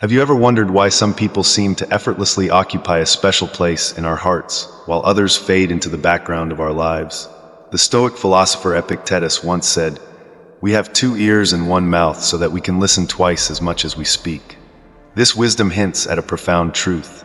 Have you ever wondered why some people seem to effortlessly occupy a special place in our hearts, while others fade into the background of our lives? The Stoic philosopher Epictetus once said, "We have 2 ears and 1 mouth so that we can listen twice as much as we speak." This wisdom hints at a profound truth.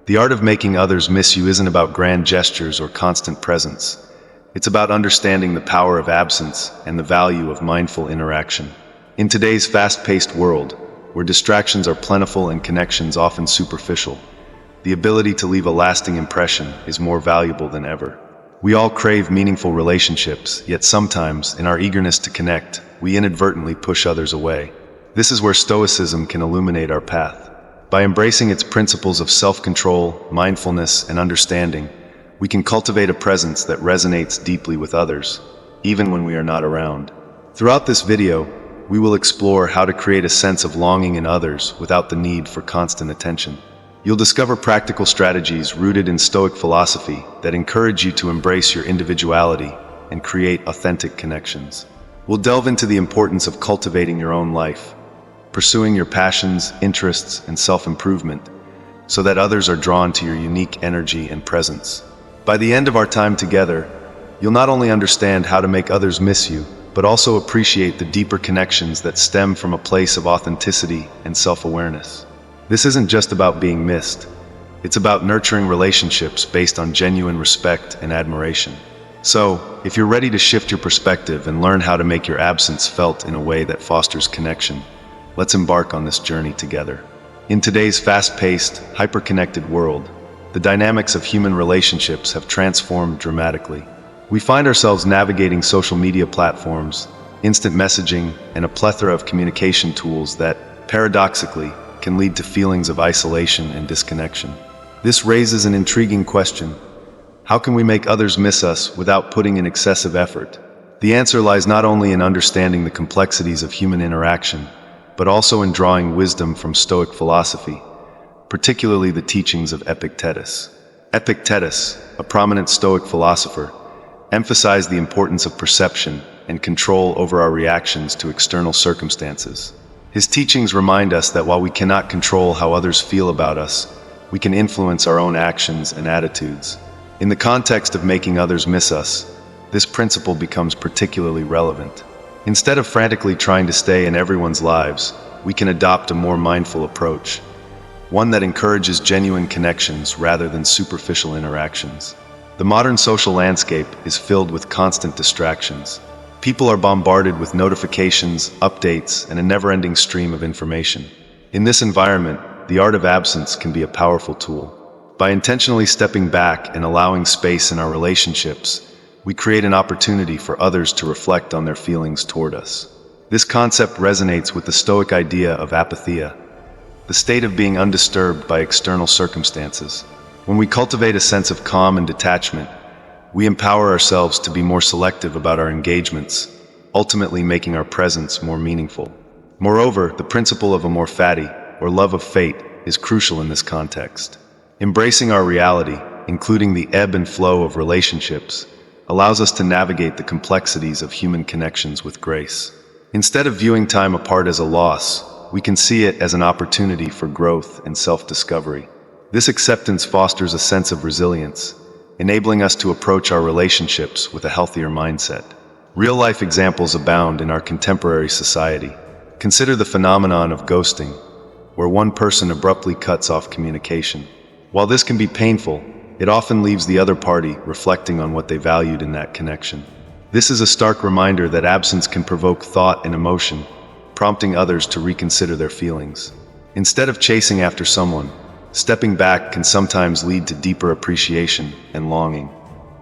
The art of making others miss you isn't about grand gestures or constant presence. It's about understanding the power of absence and the value of mindful interaction. In today's fast-paced world, where distractions are plentiful and connections often superficial, the ability to leave a lasting impression is more valuable than ever. We all crave meaningful relationships, yet sometimes, in our eagerness to connect, we inadvertently push others away. This is where Stoicism can illuminate our path. By embracing its principles of self-control, mindfulness, and understanding, we can cultivate a presence that resonates deeply with others, even when we are not around. Throughout this video, we will explore how to create a sense of longing in others without the need for constant attention. You'll discover practical strategies rooted in Stoic philosophy that encourage you to embrace your individuality and create authentic connections. We'll delve into the importance of cultivating your own life, pursuing your passions, interests, and self-improvement, so that others are drawn to your unique energy and presence. By the end of our time together, you'll not only understand how to make others miss you, but also appreciate the deeper connections that stem from a place of authenticity and self-awareness. This isn't just about being missed. It's about nurturing relationships based on genuine respect and admiration. So, if you're ready to shift your perspective and learn how to make your absence felt in a way that fosters connection, let's embark on this journey together. In today's fast-paced, hyper-connected world, the dynamics of human relationships have transformed dramatically. We find ourselves navigating social media platforms, instant messaging, and a plethora of communication tools that, paradoxically, can lead to feelings of isolation and disconnection. This raises an intriguing question. How can we make others miss us without putting in excessive effort? The answer lies not only in understanding the complexities of human interaction, but also in drawing wisdom from Stoic philosophy, particularly the teachings of Epictetus. Epictetus, a prominent Stoic philosopher, emphasized the importance of perception and control over our reactions to external circumstances. His teachings remind us that while we cannot control how others feel about us, we can influence our own actions and attitudes. In the context of making others miss us, this principle becomes particularly relevant. Instead of frantically trying to stay in everyone's lives, we can adopt a more mindful approach, one that encourages genuine connections rather than superficial interactions. The modern social landscape is filled with constant distractions. People are bombarded with notifications, updates, and a never-ending stream of information. In this environment, the art of absence can be a powerful tool. By intentionally stepping back and allowing space in our relationships, we create an opportunity for others to reflect on their feelings toward us. This concept resonates with the Stoic idea of apatheia, the state of being undisturbed by external circumstances. When we cultivate a sense of calm and detachment, we empower ourselves to be more selective about our engagements, ultimately making our presence more meaningful. Moreover, the principle of amor fati, or love of fate, is crucial in this context. Embracing our reality, including the ebb and flow of relationships, allows us to navigate the complexities of human connections with grace. Instead of viewing time apart as a loss, we can see it as an opportunity for growth and self-discovery. This acceptance fosters a sense of resilience, enabling us to approach our relationships with a healthier mindset. Real-life examples abound in our contemporary society. Consider the phenomenon of ghosting, where one person abruptly cuts off communication. While this can be painful, it often leaves the other party reflecting on what they valued in that connection. This is a stark reminder that absence can provoke thought and emotion, prompting others to reconsider their feelings. Instead of chasing after someone, stepping back can sometimes lead to deeper appreciation and longing.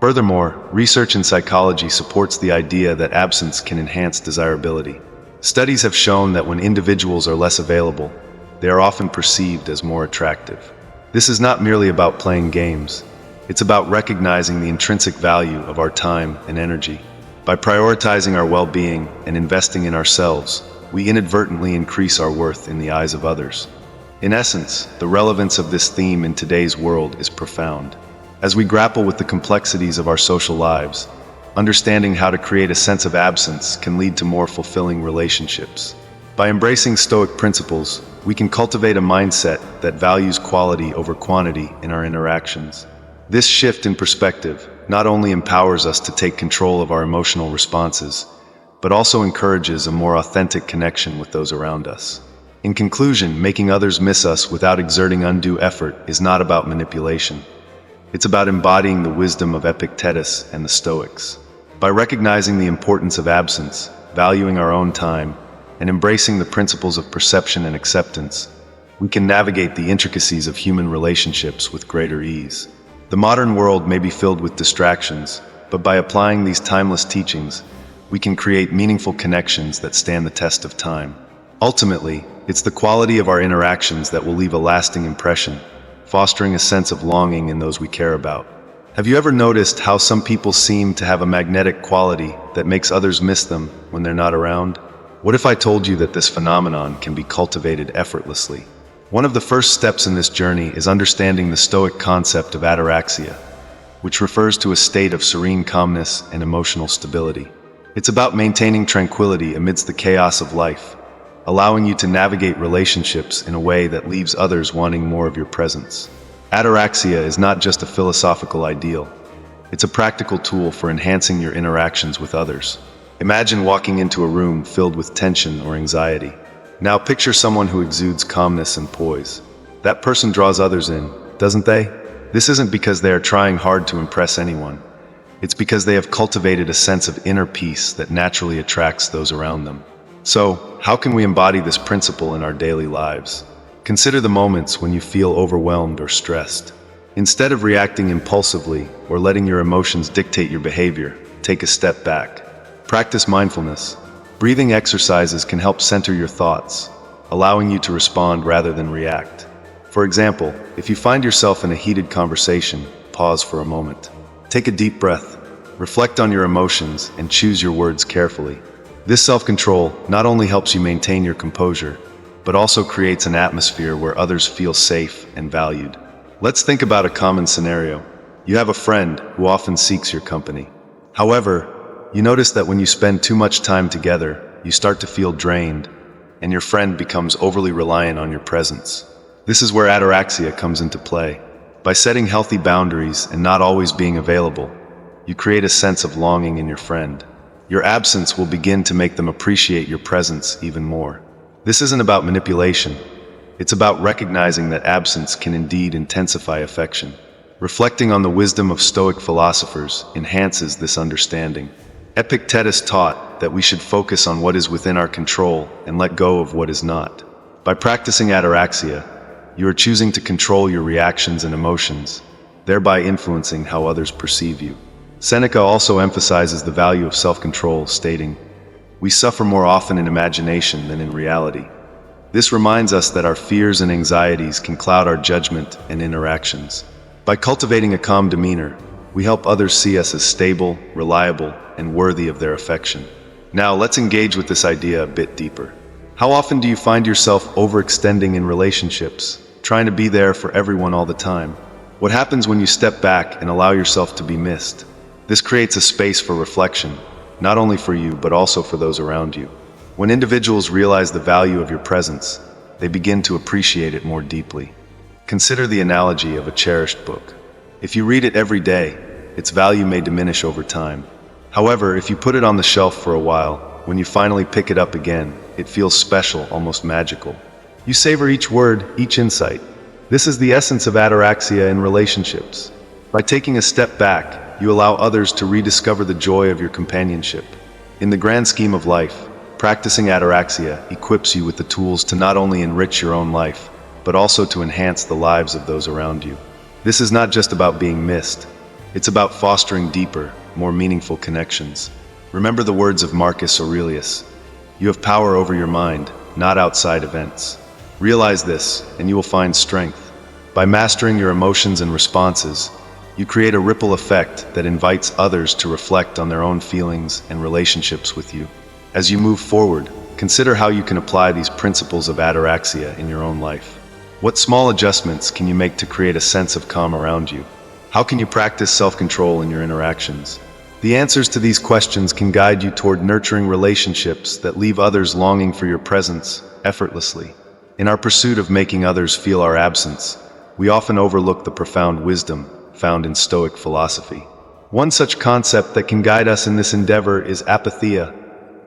Furthermore, research in psychology supports the idea that absence can enhance desirability. Studies have shown that when individuals are less available, they are often perceived as more attractive. This is not merely about playing games. It's about recognizing the intrinsic value of our time and energy. By prioritizing our well-being and investing in ourselves, we inadvertently increase our worth in the eyes of others. In essence, the relevance of this theme in today's world is profound. As we grapple with the complexities of our social lives, understanding how to create a sense of absence can lead to more fulfilling relationships. By embracing Stoic principles, we can cultivate a mindset that values quality over quantity in our interactions. This shift in perspective not only empowers us to take control of our emotional responses, but also encourages a more authentic connection with those around us. In conclusion, making others miss us without exerting undue effort is not about manipulation. It's about embodying the wisdom of Epictetus and the Stoics. By recognizing the importance of absence, valuing our own time, and embracing the principles of perception and acceptance, we can navigate the intricacies of human relationships with greater ease. The modern world may be filled with distractions, but by applying these timeless teachings, we can create meaningful connections that stand the test of time. Ultimately, it's the quality of our interactions that will leave a lasting impression, fostering a sense of longing in those we care about. Have you ever noticed how some people seem to have a magnetic quality that makes others miss them when they're not around? What if I told you that this phenomenon can be cultivated effortlessly? One of the first steps in this journey is understanding the Stoic concept of ataraxia, which refers to a state of serene calmness and emotional stability. It's about maintaining tranquility amidst the chaos of life, allowing you to navigate relationships in a way that leaves others wanting more of your presence. Ataraxia is not just a philosophical ideal. It's a practical tool for enhancing your interactions with others. Imagine walking into a room filled with tension or anxiety. Now picture someone who exudes calmness and poise. That person draws others in, doesn't they? This isn't because they are trying hard to impress anyone. It's because they have cultivated a sense of inner peace that naturally attracts those around them. So, how can we embody this principle in our daily lives? Consider the moments when you feel overwhelmed or stressed. Instead of reacting impulsively or letting your emotions dictate your behavior, take a step back. Practice mindfulness. Breathing exercises can help center your thoughts, allowing you to respond rather than react. For example, if you find yourself in a heated conversation, pause for a moment. Take a deep breath, reflect on your emotions, and choose your words carefully. This self-control not only helps you maintain your composure, but also creates an atmosphere where others feel safe and valued. Let's think about a common scenario. You have a friend who often seeks your company. However, you notice that when you spend too much time together, you start to feel drained, and your friend becomes overly reliant on your presence. This is where ataraxia comes into play. By setting healthy boundaries and not always being available, you create a sense of longing in your friend. Your absence will begin to make them appreciate your presence even more. This isn't about manipulation. It's about recognizing that absence can indeed intensify affection. Reflecting on the wisdom of Stoic philosophers enhances this understanding. Epictetus taught that we should focus on what is within our control and let go of what is not. By practicing ataraxia, you are choosing to control your reactions and emotions, thereby influencing how others perceive you. Seneca also emphasizes the value of self-control, stating, "We suffer more often in imagination than in reality." This reminds us that our fears and anxieties can cloud our judgment and interactions. By cultivating a calm demeanor, we help others see us as stable, reliable, and worthy of their affection. Now, let's engage with this idea a bit deeper. How often do you find yourself overextending in relationships, trying to be there for everyone all the time? What happens when you step back and allow yourself to be missed? This creates a space for reflection, not only for you, but also for those around you. When individuals realize the value of your presence, they begin to appreciate it more deeply. Consider the analogy of a cherished book. If you read it every day, its value may diminish over time. However, if you put it on the shelf for a while, when you finally pick it up again, it feels special, almost magical. You savor each word, each insight. This is the essence of ataraxia in relationships. By taking a step back, you allow others to rediscover the joy of your companionship. In the grand scheme of life, practicing ataraxia equips you with the tools to not only enrich your own life, but also to enhance the lives of those around you. This is not just about being missed. It's about fostering deeper, more meaningful connections. Remember the words of Marcus Aurelius: "You have power over your mind, not outside events." Realize this, and you will find strength. By mastering your emotions and responses, you create a ripple effect that invites others to reflect on their own feelings and relationships with you. As you move forward, consider how you can apply these principles of ataraxia in your own life. What small adjustments can you make to create a sense of calm around you? How can you practice self-control in your interactions? The answers to these questions can guide you toward nurturing relationships that leave others longing for your presence effortlessly. In our pursuit of making others feel our absence, we often overlook the profound wisdom found in Stoic philosophy. One such concept that can guide us in this endeavor is apatheia,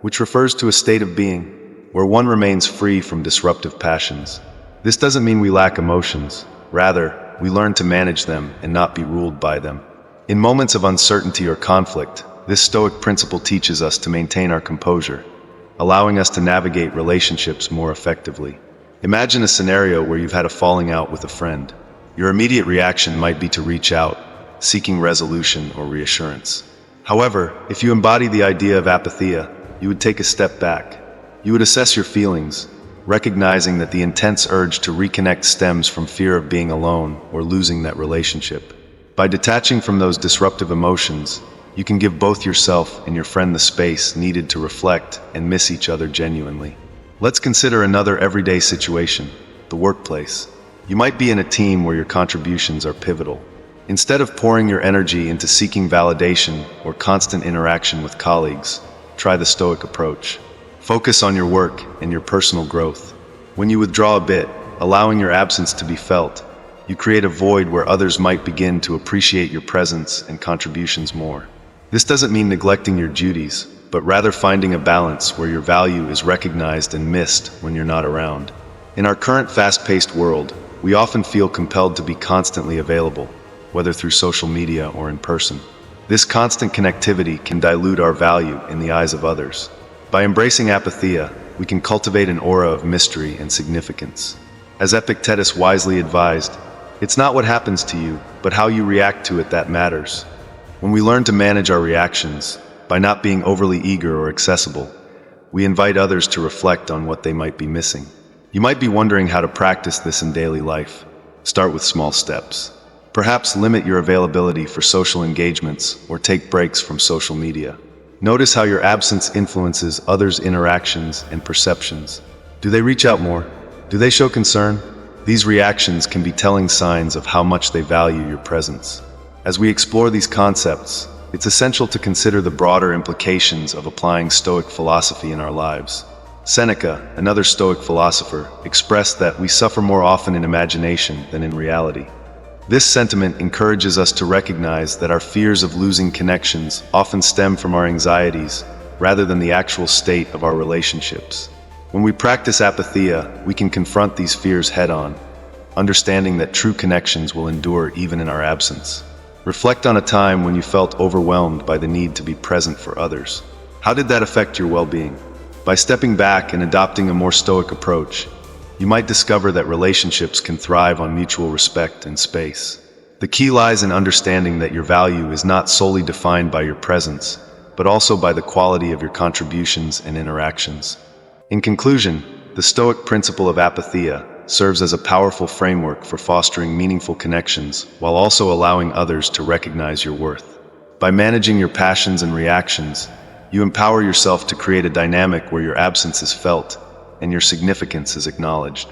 which refers to a state of being where one remains free from disruptive passions. This doesn't mean we lack emotions. Rather, we learn to manage them and not be ruled by them. In moments of uncertainty or conflict, this Stoic principle teaches us to maintain our composure, allowing us to navigate relationships more effectively. Imagine a scenario where you've had a falling out with a friend. Your immediate reaction might be to reach out, seeking resolution or reassurance. However, if you embody the idea of apatheia, you would take a step back. You would assess your feelings, recognizing that the intense urge to reconnect stems from fear of being alone or losing that relationship. By detaching from those disruptive emotions, you can give both yourself and your friend the space needed to reflect and miss each other genuinely. Let's consider another everyday situation, the workplace. You might be in a team where your contributions are pivotal. Instead of pouring your energy into seeking validation or constant interaction with colleagues, try the Stoic approach. Focus on your work and your personal growth. When you withdraw a bit, allowing your absence to be felt, you create a void where others might begin to appreciate your presence and contributions more. This doesn't mean neglecting your duties, but rather finding a balance where your value is recognized and missed when you're not around. In our current fast-paced world, we often feel compelled to be constantly available, whether through social media or in person. This constant connectivity can dilute our value in the eyes of others. By embracing apatheia, we can cultivate an aura of mystery and significance. As Epictetus wisely advised, it's not what happens to you, but how you react to it that matters. When we learn to manage our reactions, by not being overly eager or accessible, we invite others to reflect on what they might be missing. You might be wondering how to practice this in daily life. Start with small steps. Perhaps limit your availability for social engagements or take breaks from social media. Notice how your absence influences others' interactions and perceptions. Do they reach out more? Do they show concern? These reactions can be telling signs of how much they value your presence. As we explore these concepts, it's essential to consider the broader implications of applying Stoic philosophy in our lives. Seneca, another Stoic philosopher, expressed that we suffer more often in imagination than in reality. This sentiment encourages us to recognize that our fears of losing connections often stem from our anxieties rather than the actual state of our relationships. When we practice apatheia, we can confront these fears head-on, understanding that true connections will endure even in our absence. Reflect on a time when you felt overwhelmed by the need to be present for others. How did that affect your well-being? By stepping back and adopting a more Stoic approach, you might discover that relationships can thrive on mutual respect and space. The key lies in understanding that your value is not solely defined by your presence, but also by the quality of your contributions and interactions. In conclusion, the Stoic principle of apatheia serves as a powerful framework for fostering meaningful connections while also allowing others to recognize your worth. By managing your passions and reactions, you empower yourself to create a dynamic where your absence is felt and your significance is acknowledged.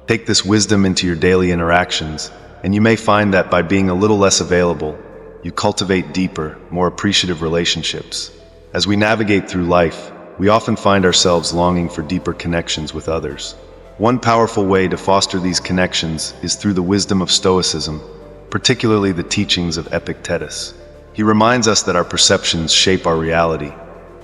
Take this wisdom into your daily interactions, and you may find that by being a little less available, you cultivate deeper, more appreciative relationships. As we navigate through life, we often find ourselves longing for deeper connections with others. One powerful way to foster these connections is through the wisdom of Stoicism, particularly the teachings of Epictetus. He reminds us that our perceptions shape our reality,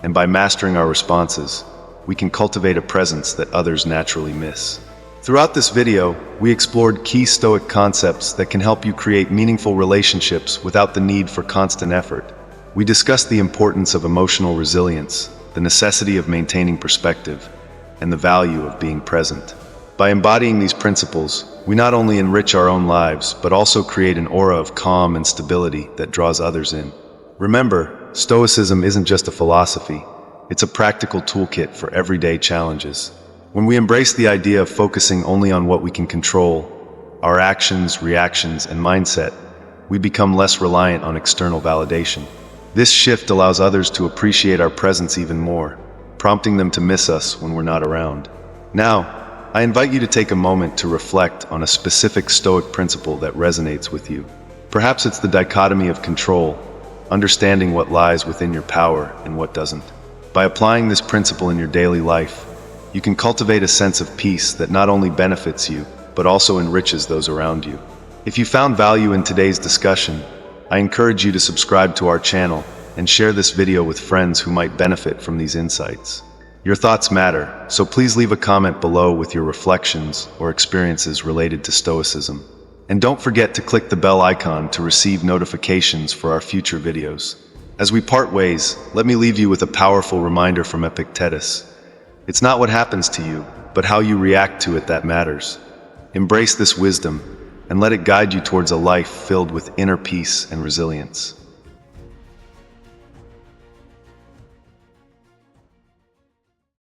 and by mastering our responses, we can cultivate a presence that others naturally miss. Throughout this video, we explored key Stoic concepts that can help you create meaningful relationships without the need for constant effort. We discussed the importance of emotional resilience, the necessity of maintaining perspective, and the value of being present. By embodying these principles, we not only enrich our own lives, but also create an aura of calm and stability that draws others in. Remember, Stoicism isn't just a philosophy, it's a practical toolkit for everyday challenges. When we embrace the idea of focusing only on what we can control, our actions, reactions, and mindset, we become less reliant on external validation. This shift allows others to appreciate our presence even more, prompting them to miss us when we're not around. Now, I invite you to take a moment to reflect on a specific Stoic principle that resonates with you. Perhaps it's the dichotomy of control, understanding what lies within your power and what doesn't. By applying this principle in your daily life, you can cultivate a sense of peace that not only benefits you, but also enriches those around you. If you found value in today's discussion, I encourage you to subscribe to our channel and share this video with friends who might benefit from these insights. Your thoughts matter, so please leave a comment below with your reflections or experiences related to Stoicism. And don't forget to click the bell icon to receive notifications for our future videos. As we part ways, let me leave you with a powerful reminder from Epictetus. It's not what happens to you, but how you react to it that matters. Embrace this wisdom and let it guide you towards a life filled with inner peace and resilience.